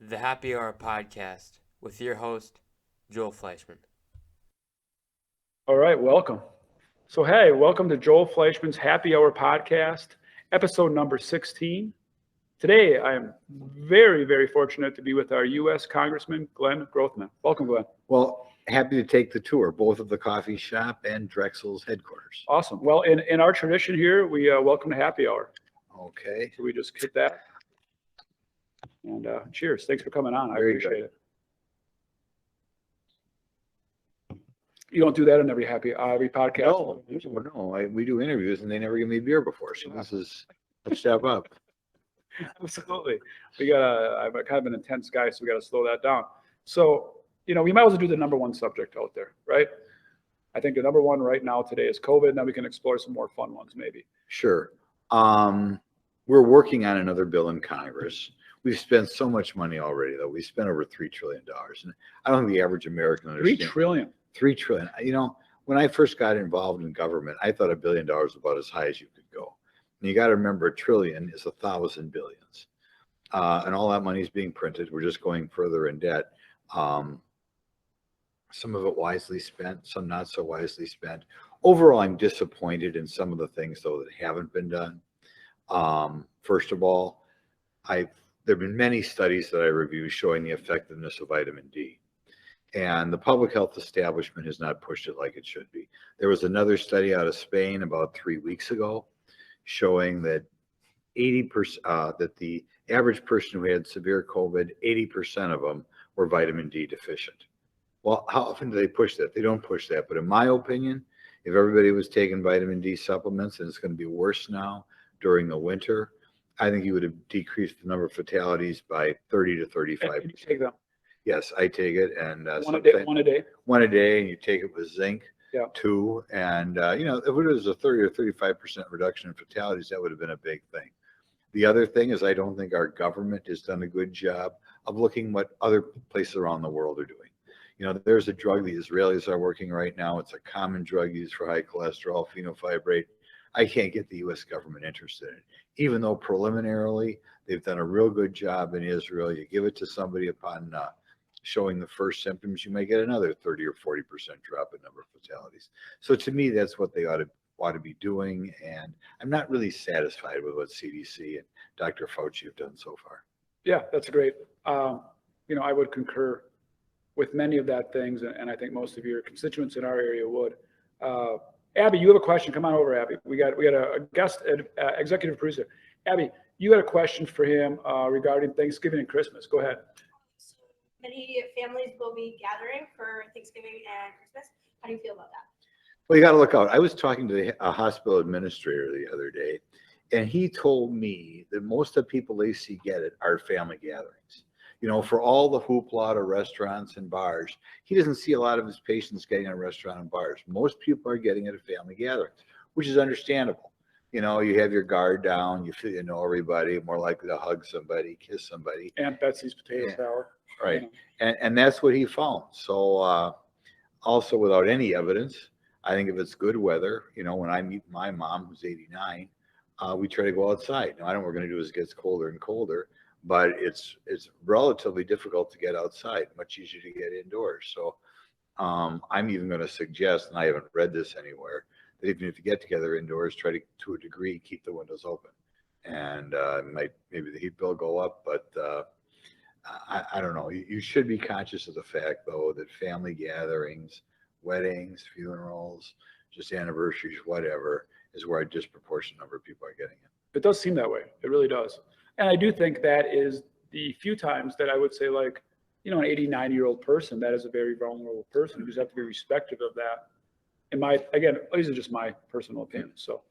the Happy Hour podcast with your host, Joel Fleischman. All right, welcome. So, hey, welcome to Joel Fleischman's Happy Hour podcast, episode number 16. Today, I am very, very fortunate to be with our U.S. Congressman, Glenn Grothman. Welcome, Glenn. Well, happy to take the tour, both of the coffee shop and Drexel's headquarters. Awesome. Well, in our tradition here, we welcome to Happy Hour. Okay. So we just hit that. And cheers. Thanks for coming on. I Very appreciate good. it. You don't do that in every podcast? No, we do interviews and they never give me beer before, so this is a step up. Absolutely. I'm kind of an intense guy, so we got to slow that down. So, we might as well do the number one subject out there, right? I think the number one right now today is COVID. Now we can explore some more fun ones, maybe. Sure. We're working on another bill in Congress. We've spent so much money already, though. We spent over $3 trillion. And I don't think the average American understands. $3 trillion. $3 trillion. When I first got involved in government, I thought $1 billion was about as high as you could go. And you got to remember, a trillion is 1,000 billions. And all that money is being printed. We're just going further in debt. Some of it wisely spent, some not so wisely spent. Overall, I'm disappointed in some of the things, though, that haven't been done. First of all, there have been many studies that I reviewed showing the effectiveness of vitamin D. And the public health establishment has not pushed it like it should be. There was another study out of Spain about 3 weeks ago showing that 80% that the average person who had severe COVID, 80% of them were vitamin D deficient. Well, how often do they push that? They don't push that. But in my opinion, if everybody was taking vitamin D supplements, and it's going to be worse now during the winter, I think you would have decreased the number of fatalities by 30 to 35%. You take them. Yes, I take it. And one a day. One a day, and you take it with zinc. Yeah. Too. And, if it was a 30 or 35% reduction in fatalities, that would have been a big thing. The other thing is I don't think our government has done a good job of looking what other places around the world are doing. There's a drug the Israelis are working right now. It's a common drug used for high cholesterol, phenofibrate. I can't get the U.S. government interested in it. Even though preliminarily they've done a real good job in Israel, you give it to somebody upon showing the first symptoms, you may get another 30 or 40% drop in number of fatalities. So to me, that's what they ought to be doing. And I'm not really satisfied with what CDC and Dr. Fauci have done so far. Yeah, that's great. I would concur with many of that things, and I think most of your constituents in our area would. Abby, you have a question. Come on over, Abby. We got a guest executive producer. Abby, you had a question for him regarding Thanksgiving and Christmas. Go ahead. Many families will be gathering for Thanksgiving and Christmas. How do you feel about that? Well, you got to look out. I was talking to a hospital administrator the other day, and he told me that most of the people they see get it are family gatherings. For all the hoopla to restaurants and bars, he doesn't see a lot of his patients getting at a restaurant and bars. Most people are getting it at family gatherings, which is understandable. You have your guard down, you feel you know everybody, more likely to hug somebody, kiss somebody. Aunt Betsy's potato salad. Right. And that's what he found. So also without any evidence, I think if it's good weather, when I meet my mom, who's 89, we try to go outside. Now, I know what we're going to do is it gets colder and colder, but it's relatively difficult to get outside, much easier to get indoors. So I'm even going to suggest, and I haven't read this anywhere, that even if you get together indoors, try to a degree, keep the windows open. And maybe the heat bill go up, but I don't know. You should be conscious of the fact, though, that family gatherings, weddings, funerals, just anniversaries, whatever, is where a disproportionate number of people are getting it. It does seem that way. It really does. And I do think that is the few times that I would say, like, an 89-year-old person, that is a very vulnerable person. You just have to be respectful of that. Again, these are just my personal opinions. So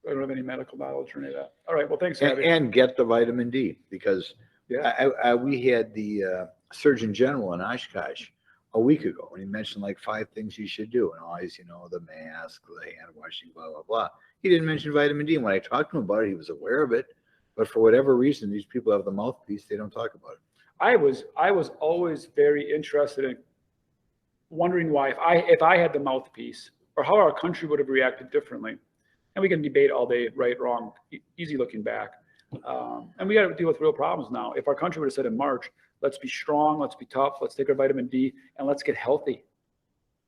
I don't have any medical knowledge or any of that. All right. Well, thanks, Abby. And get the vitamin D, because we had the Surgeon General in Oshkosh a week ago, and he mentioned like 5 things you should do. And always, the mask, the hand washing, blah, blah, blah. He didn't mention vitamin D. And when I talked to him about it, he was aware of it. But for whatever reason, these people have the mouthpiece. They don't talk about it. I was always very interested in wondering why, if I had the mouthpiece, or how our country would have reacted differently. And we can debate all day, right, wrong, easy looking back. And we got to deal with real problems now. If our country would have said in March, let's be strong, let's be tough, let's take our vitamin D, and let's get healthy.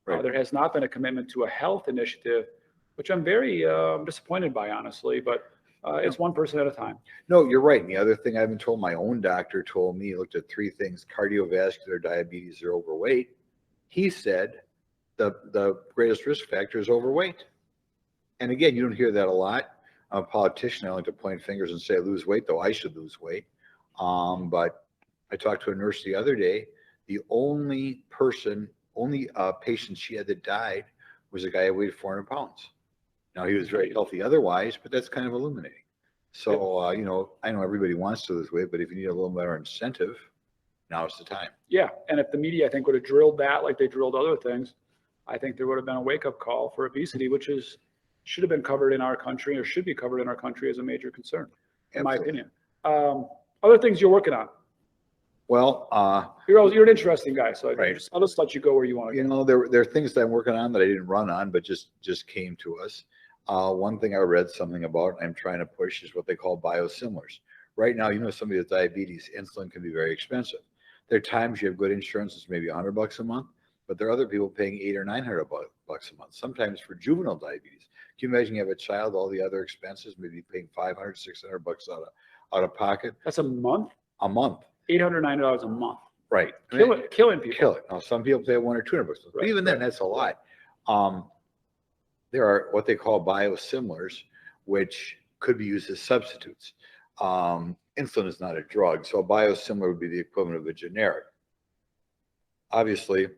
Right. There has not been a commitment to a health initiative, which I'm very disappointed by, honestly, but it's one person at a time. No, you're right. And the other thing I've been told, my own doctor told me, he looked at three things: cardiovascular, diabetes, or overweight. He said the greatest risk factor is overweight. And again, you don't hear that a lot. I'm a politician. I like to point fingers and say, lose weight, though I should lose weight. But I talked to a nurse the other day. The only patient she had that died was a guy who weighed 400 pounds. Now, he was very healthy otherwise, but that's kind of illuminating. So, I know everybody wants to lose weight, but if you need a little better incentive, now's the time. Yeah, and if the media, I think, would have drilled that like they drilled other things, I think there would have been a wake-up call for obesity, which should have been covered in our country, or should be covered in our country as a major concern, in my opinion. Other things you're working on? Well, you're an interesting guy, so right. I'll just let you go where you want to go. There are things that I'm working on that I didn't run on, but just came to us. One thing I read something about, and I'm trying to push, is what they call biosimilars. Right now, somebody with diabetes, insulin can be very expensive. There are times you have good insurance, it's maybe $100 a month, but there are other people paying $800 or $900 a month, sometimes for juvenile diabetes. Can you imagine you have a child, all the other expenses, maybe paying $500, $600 out of pocket? That's a month? A month. $800, $900 a month. Right. Killing people. Kill it. Now, some people pay $100 or $200, but even then, that's a lot. There are what they call biosimilars, which could be used as substitutes. Insulin is not a drug, so a biosimilar would be the equivalent of a generic. Obviously,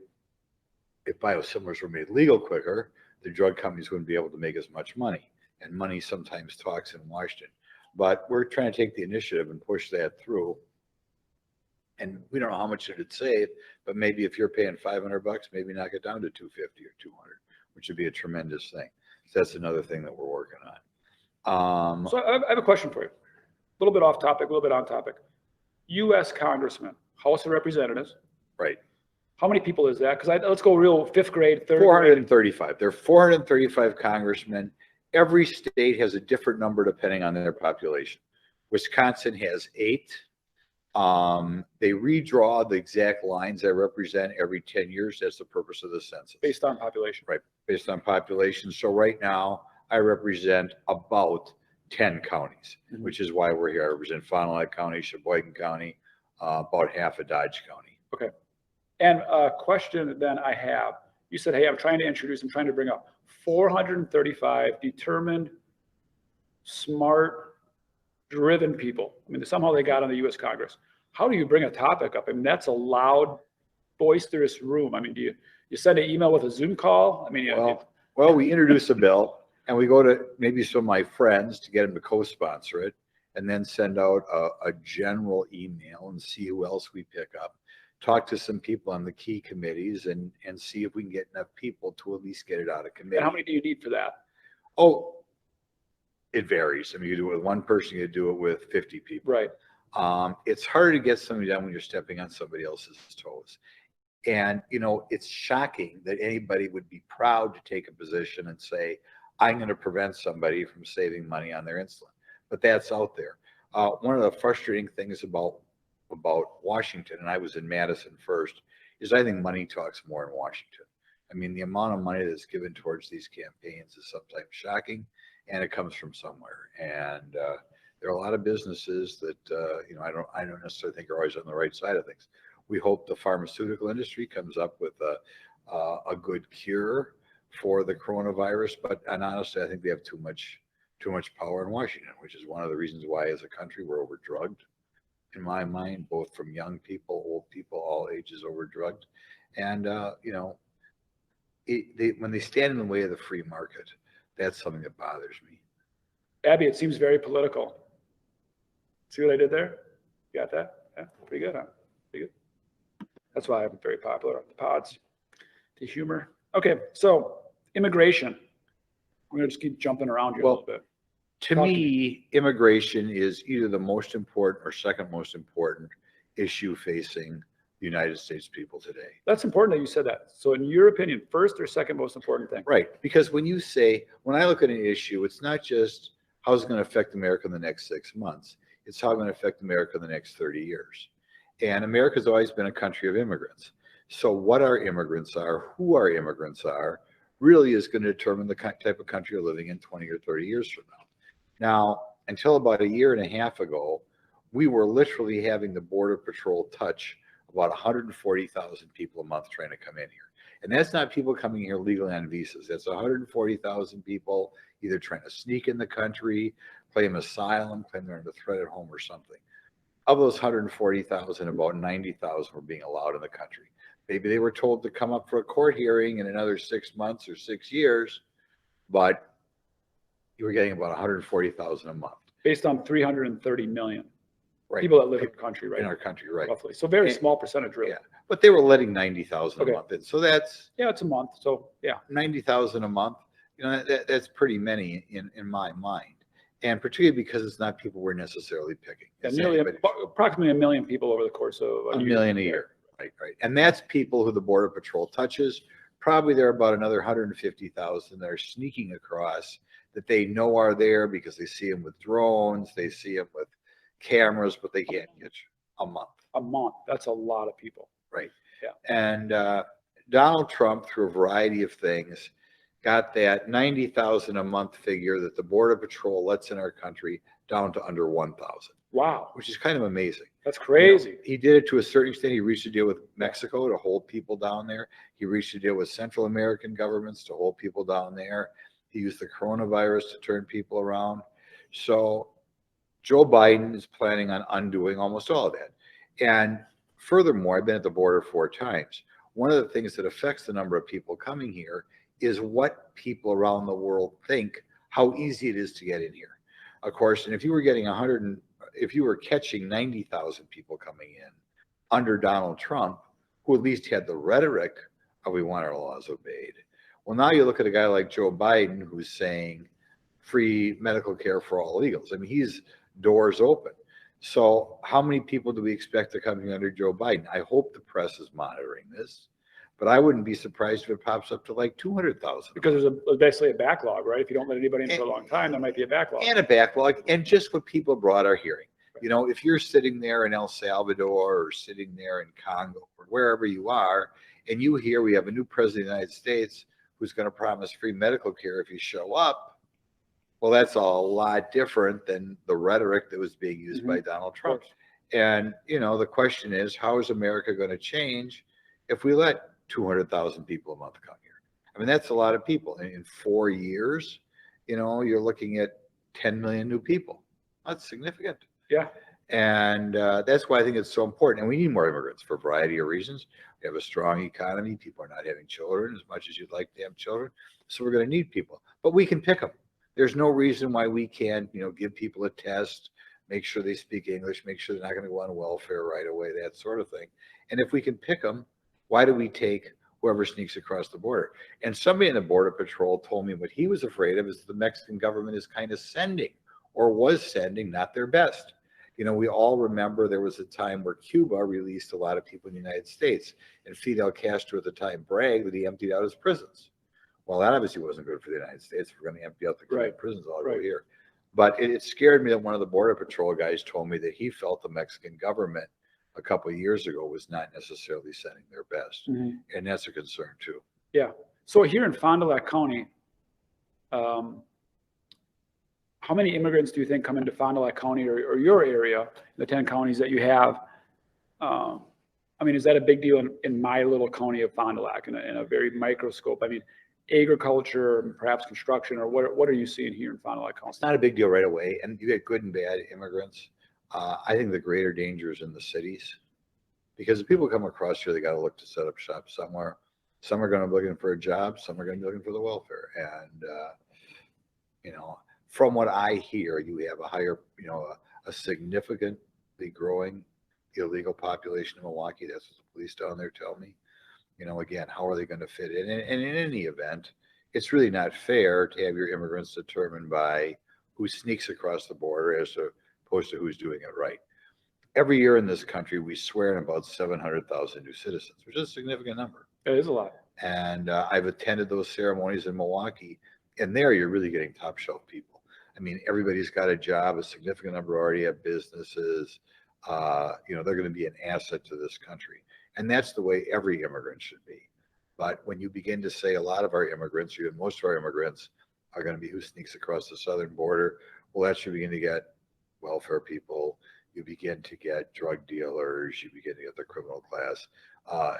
if biosimilars were made legal quicker, the drug companies wouldn't be able to make as much money, and money sometimes talks in Washington. But we're trying to take the initiative and push that through. And we don't know how much it'd save, but maybe if you're paying $500, maybe knock it down to $250 or $200, which would be a tremendous thing. So that's another thing that we're working on. So I have a question for you. A little bit off topic, a little bit on topic. U.S. congressman, House of Representatives. Right. How many people is that? Because let's go real fifth grade, third 435. grade. There are 435 congressmen. Every state has a different number depending on their population. Wisconsin has 8. They redraw the exact lines that represent every 10 years. That's the purpose of the census. Based on population. Right, based on population. So right now, I represent about 10 counties, which is why we're here. I represent Fond du Lac County, Sheboygan County, about half of Dodge County. Okay. And a question then I have, you said, hey, I'm trying to bring up 435 determined, smart, driven people. I mean, somehow they got on the U.S. Congress. How do you bring a topic up? I mean, that's a loud, boisterous room. I mean, do you send an email with a Zoom call? I mean, well, we introduce a bill and we go to maybe some of my friends to get them to co-sponsor it, and then send out a general email and see who else we pick up. Talk to some people on the key committees and see if we can get enough people to at least get it out of committee. And how many do you need for that? Oh, it varies. I mean, you do it with one person, you do it with 50 people. Right. It's harder to get something done when you're stepping on somebody else's toes. And, it's shocking that anybody would be proud to take a position and say, I'm going to prevent somebody from saving money on their insulin. But that's out there. One of the frustrating things about Washington, and I was in Madison first, is I think money talks more in Washington. I mean, the amount of money that's given towards these campaigns is sometimes shocking, and it comes from somewhere. And there are a lot of businesses that I don't necessarily think are always on the right side of things. We hope the pharmaceutical industry comes up with a good cure for the coronavirus, and honestly, I think we have too much power in Washington, which is one of the reasons why, as a country, we're overdrugged. In my mind, both from young people, old people, all ages overdrugged. And, when they stand in the way of the free market, that's something that bothers me. Abby, it seems very political. See what I did there? You got that? Yeah, pretty good, huh? Pretty good. That's why I'm very popular on the pods. The humor. Okay, so immigration. I'm going to just keep jumping around here a little bit. To me, immigration is either the most important or second most important issue facing the United States people today. That's important that you said that. So in your opinion, first or second most important thing? Right. Because when I look at an issue, it's not just how's it going to affect America in the next 6 months. It's how I'm going to affect America in the next 30 years. And America's always been a country of immigrants. So what our immigrants are, who our immigrants are, really is going to determine the type of country you're living in 20 or 30 years from now. Now, until about a year and a half ago, we were literally having the Border Patrol touch about 140,000 people a month trying to come in here. And that's not people coming here legally on visas. That's 140,000 people either trying to sneak in the country, claim asylum, claim they're under threat at home or something. Of those 140,000, about 90,000 were being allowed in the country. Maybe they were told to come up for a court hearing in another 6 months or 6 years, but you were getting about 140,000 a month. Based on 330 million Right. people that live in the country, right? In our country, right. Roughly. So very small percentage, really. Yeah. But they were letting 90,000 Okay. a month in. So that's Yeah, it's a month. So yeah. 90,000 a month. You know, that's pretty many in my mind. And particularly because it's not people we're necessarily picking. Yeah, It's nearly anybody. approximately 1 million people over the course of A million a year. Right, right. And that's people who the Border Patrol touches. Probably there are about another 150,000 that are sneaking across that they know are there because they see them with drones, they see them with cameras, but they can't catch a month. A month. That's a lot of people. Right. Yeah. And Donald Trump, through a variety of things, got that 90,000 a month figure that the Border Patrol lets in our country down to under 1,000, Wow. which is kind of amazing. That's crazy. You know, he did it to a certain extent. He reached a deal with Mexico to hold people down there. He reached a deal with Central American governments to hold people down there. He used the coronavirus to turn people around. So Joe Biden is planning on undoing almost all of that. And furthermore, I've been at the border 4 times. One of the things that affects the number of people coming here is what people around the world think, how easy it is to get in here. Of course, and if you were getting if you were catching 90,000 people coming in under Donald Trump, who at least had the rhetoric of we want our laws obeyed. Well, now you look at a guy like Joe Biden who's saying free medical care for all illegals. I mean, he's doors open. So how many people do we expect to come here under Joe Biden? I hope the press is monitoring this, but I wouldn't be surprised if it pops up to like 200,000. Because there's basically a backlog, right? If you don't let anybody in for a long time, there might be a backlog. And a backlog, and just what people abroad are hearing. You know, if you're sitting there in El Salvador or sitting there in Congo or wherever you are, and you hear we have a new president of the United States who's going to promise free medical care if you show up, well, that's a lot different than the rhetoric that was being used by Donald Trump. And, you know, the question is, how is America going to change if we let 200,000 people a month come here? I mean, that's a lot of people. In 4 years, you know, you're looking at 10 million new people. That's significant. Yeah. And that's why I think it's so important. And we need more immigrants for a variety of reasons. We have a strong economy. People are not having children as much as you'd like to have children. So we're going to need people. But we can pick them. There's no reason why we can't, you know, give people a test, make sure they speak English, make sure they're not going to go on welfare right away, that sort of thing. And if we can pick them, why do we take whoever sneaks across the border? And somebody in the Border Patrol told me what he was afraid of is the Mexican government is kind of sending or was sending not their best. You know, we all remember there was a time where Cuba released a lot of people in the United States, and Fidel Castro at the time bragged that he emptied out his prisons. Well, that obviously wasn't good for the United States. We're going to empty out the Cuban prisons all over here. But it scared me that one of the Border Patrol guys told me that he felt the Mexican government a couple of years ago was not necessarily sending their best. And that's a concern too. Yeah. So here in Fond du Lac County, how many immigrants do you think come into Fond du Lac County or your area, the 10 counties that you have? I mean, is that a big deal in my little county of Fond du Lac in a very microscope? I mean, agriculture, perhaps construction, or what are you seeing here in Fond du Lac County? It's not a big deal right away. And you get good and bad immigrants. I think the greater danger is in the cities, because if people come across here, they got to look to set up shop somewhere. Some are going to be looking for a job. Some are going to be looking for the welfare. And, you know, from what I hear, you have a higher, you know, a significantly growing illegal population in Milwaukee. That's what the police down there tell me. You know, again, how are they going to fit in? And in any event, it's really not fair to have your immigrants determined by who sneaks across the border as opposed to who's doing it right. Every year in this country, we swear in about 700,000 new citizens, which is a significant number. It is a lot. And I've attended those ceremonies in Milwaukee, and there you're really getting top shelf people. I mean, everybody's got a job, a significant number already have businesses. They're going to be an asset to this country. And that's the way every immigrant should be. But when you begin to say a lot of our immigrants, or even most of our immigrants, are going to be who sneaks across the southern border, well, that should begin to get welfare people. You begin to get drug dealers. You begin to get the criminal class.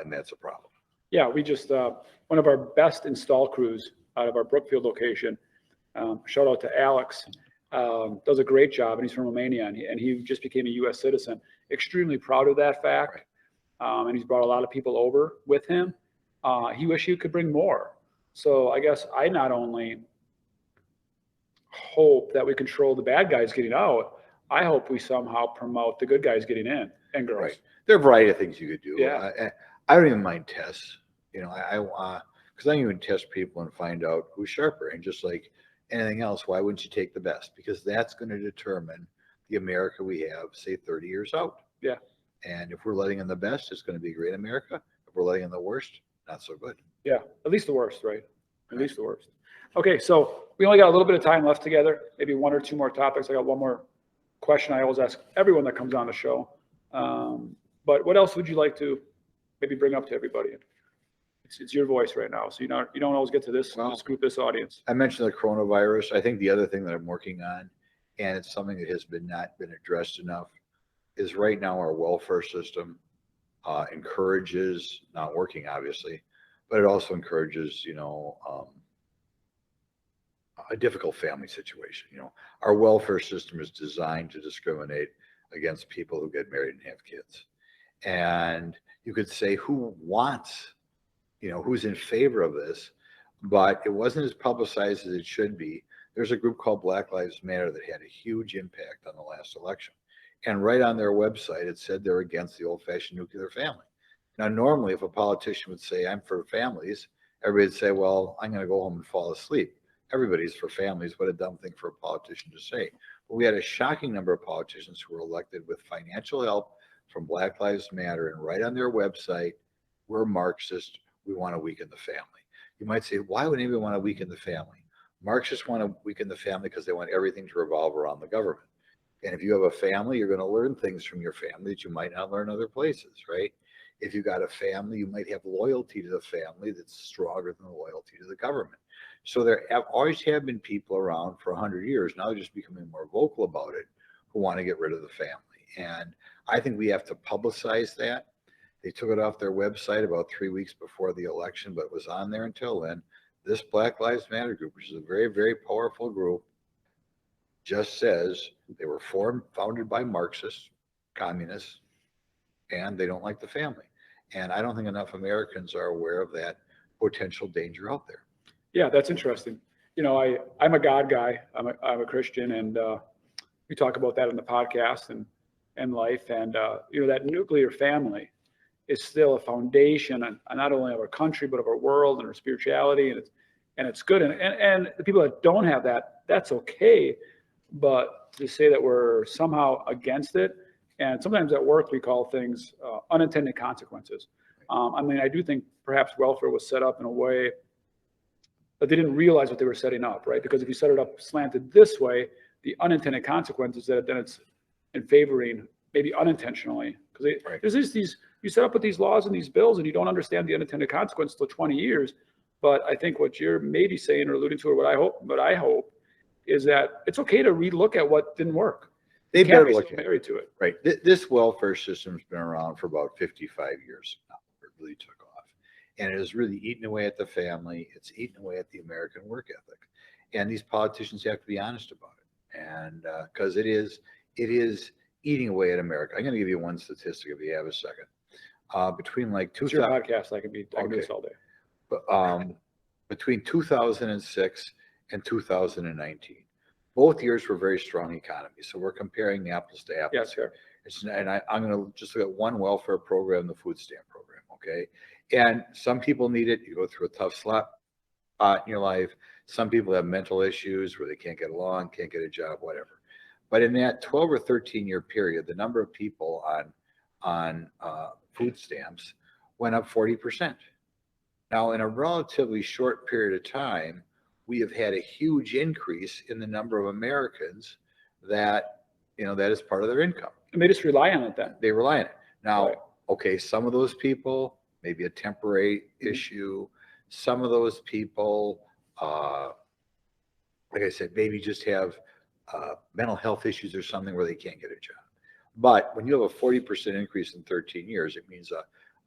And that's a problem. Yeah, we just, one of our best install crews out of our Brookfield location, shout out to Alex, does a great job, and he's from Romania, and he just became a U.S. citizen. Extremely proud of that fact, and he's brought a lot of people over with him. He wished he could bring more. So I guess I not only hope that we control the bad guys getting out, I hope we somehow promote the good guys getting in, and girls. Right. There are a variety of things you could do. Yeah. I don't even mind tests. Because I even test people and find out who's sharper. And just like anything else, why wouldn't you take the best? Because that's going to determine the America we have, say, 30 years out. Yeah. And if we're letting in the best, it's going to be a great America. If we're letting in the worst, not so good. Yeah, at least the worst, right? At least the worst. Okay, so we only got a little bit of time left together, maybe one or two more topics. I got one more question I always ask everyone that comes on the show. But what else would you like to maybe bring up to everybody? It's your voice right now, so you don't always get to this group, this audience. I mentioned the coronavirus. I think the other thing that I'm working on, and it's something that has not been addressed enough, is right now our welfare system encourages, not working obviously, but it also encourages, a difficult family situation. Our welfare system is designed to discriminate against people who get married and have kids. And you could say who wants, who's in favor of this, but it wasn't as publicized as it should be. There's a group called Black Lives Matter that had a huge impact on the last election. And right on their website, it said they're against the old-fashioned nuclear family. Now, normally, if a politician would say, I'm for families, everybody would say, well, I'm going to go home and fall asleep. Everybody's for families. What a dumb thing for a politician to say. But we had a shocking number of politicians who were elected with financial help from Black Lives Matter, and right on their website, we're Marxist. We want to weaken the family. You might say, why would anybody want to weaken the family? Marxists want to weaken the family because they want everything to revolve around the government. And if you have a family, you're going to learn things from your family that you might not learn other places, right? If you got a family, you might have loyalty to the family that's stronger than the loyalty to the government. So there always have been people around for 100 years. Now they're just becoming more vocal about it, who want to get rid of the family. And I think we have to publicize that. They took it off their website about 3 weeks before the election, but it was on there until then. This Black Lives Matter group, which is a very, very powerful group, just says they were founded by Marxists, communists, and they don't like the family. And I don't think enough Americans are aware of that potential danger out there. Yeah, that's interesting. I'm a God guy. I'm a Christian, and we talk about that in the podcast and life. And that nuclear family is still a foundation, and not only of our country but of our world and our spirituality. And it's good. And the people that don't have that, that's okay. But to say that we're somehow against it, and sometimes at work we call things unintended consequences. I do think perhaps welfare was set up in a way that they didn't realize what they were setting up, right? Because if you set it up slanted this way, the unintended consequences that then it's in favoring maybe unintentionally, because there's just you set up with these laws and these bills and you don't understand the unintended consequence till 20 years. But I think what you're maybe saying or alluding to, or what I hope is that it's okay to relook at what didn't work. They better look at married to it. Right. This welfare system's been around for about 55 years now. It really took off. And it has really eaten away at the family. It's eaten away at the American work ethic. And these politicians have to be honest about it. And because it is eating away at America. I'm going to give you one statistic if you have a second. Between like It's your podcast. I can do this all day. Between 2006 and 2019, both years were very strong economies. So we're comparing apples to apples. Yes, sir. I'm going to just look at one welfare program, the food stamp program. Okay. And some people need it. You go through a tough slot in your life. Some people have mental issues where they can't get along, can't get a job, whatever. But in that 12 or 13 year period, the number of people on food stamps went up 40%. Now, in a relatively short period of time, we have had a huge increase in the number of Americans that, that is part of their income. And they just rely on it then. They rely on it. Now, Right. okay, some of those people, maybe a temporary issue. Some of those people, like I said, maybe just have mental health issues or something where they can't get a job. But when you have a 40% increase in 13 years, it means a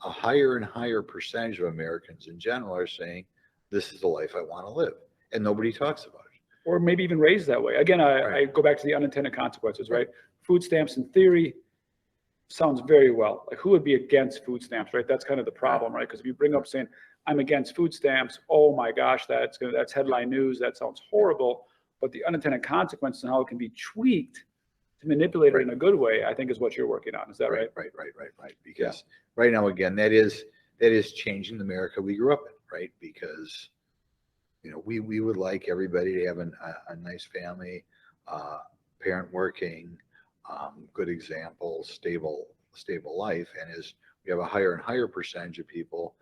higher and higher percentage of Americans in general are saying, this is the life I want to live. And nobody talks about it. Or maybe even raised that way. Again, I go back to the unintended consequences, right? Food stamps in theory sounds very well. Like, who would be against food stamps, right? That's kind of the problem, right? Because if you bring up saying, I'm against food stamps, oh my gosh, that's headline news. That sounds horrible. But the unintended consequences and how it can be tweaked to manipulate it in a good way, I think is what you're working on. Is that right? Right. Because right now, again, that is changing the America we grew up in, right? Because, we would like everybody to have a nice family, parent working, good example, stable life. And as we have a higher and higher percentage of people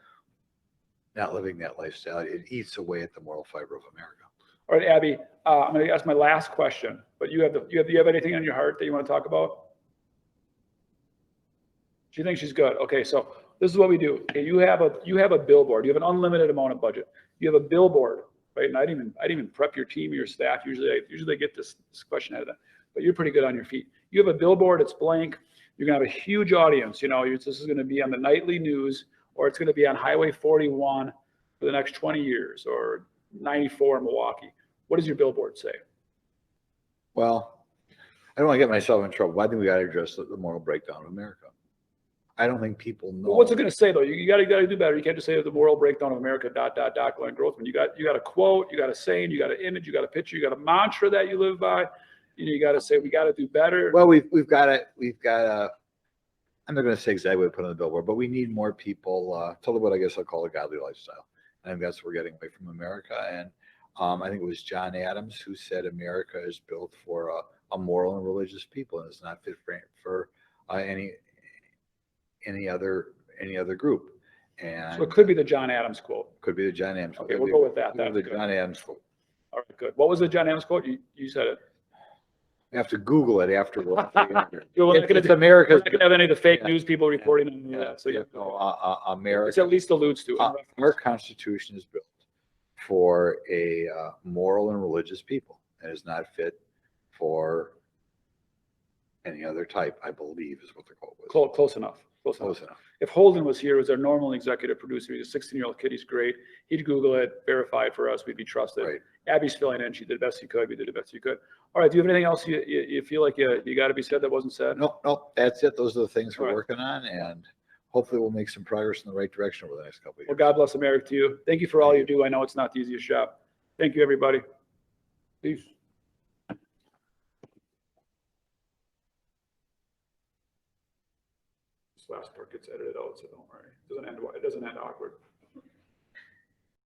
not living that lifestyle, it eats away at the moral fiber of America. All right, Abby, I'm going to ask my last question, but you have anything on your heart that you want to talk about? She thinks she's good. Okay, so this is what we do. Okay, you have a billboard. You have an unlimited amount of budget. You have a billboard, right? And I didn't even prep your team or your staff. Usually they get this question out of them, but you're pretty good on your feet. You have a billboard. It's blank. You're going to have a huge audience. This is going to be on the nightly news, or it's going to be on Highway 41 for the next 20 years, or 94 in Milwaukee. What does your billboard say? Well, I don't want to get myself in trouble. I think we got to address the moral breakdown of America. I don't think people know. Well, what's it going to say though? You got to do better. You can't just say the moral breakdown of America. ... Glenn Grothman. You got a quote. You got a saying. You got an image. You got a picture. You got a mantra that you live by. You got to say we got to do better. Well, we've got to. I'm not going to say exactly what we put on the billboard, but we need more people. Tell them what I guess I'll call a godly lifestyle. I think that's what we're getting away from America. And I think it was John Adams who said America is built for a moral and religious people, and it's not fit for any other group. And So it could be the John Adams quote. Could be the John Adams quote. Okay, we'll go with that. That's the good. John Adams quote. All right, good. What was the John Adams quote? You said it. You have to Google it after. It's America's. We're not going to have any of the fake news people reporting on that. So America. It's at least alludes to it. Our Constitution is built for a moral and religious people, and is not fit for any other type, I believe, is what the quote was. Close enough. Close enough. If Holden was here, was our normal executive producer, he's a 16-year-old kid, he's great. He'd Google it, verify it for us, we'd be trusted. Right. Abby's filling in, she did the best she could, we did the best you could. All right, do you have anything else you feel like you got to be said that wasn't said? No, that's it. Those are the things we're All right. working on, and hopefully we'll make some progress in the right direction over the next couple of years. Well, God bless America to you. Thank you for all you do. I know it's not the easiest job. Thank you, everybody. Peace. This last part gets edited out, so don't worry. It doesn't end awkward.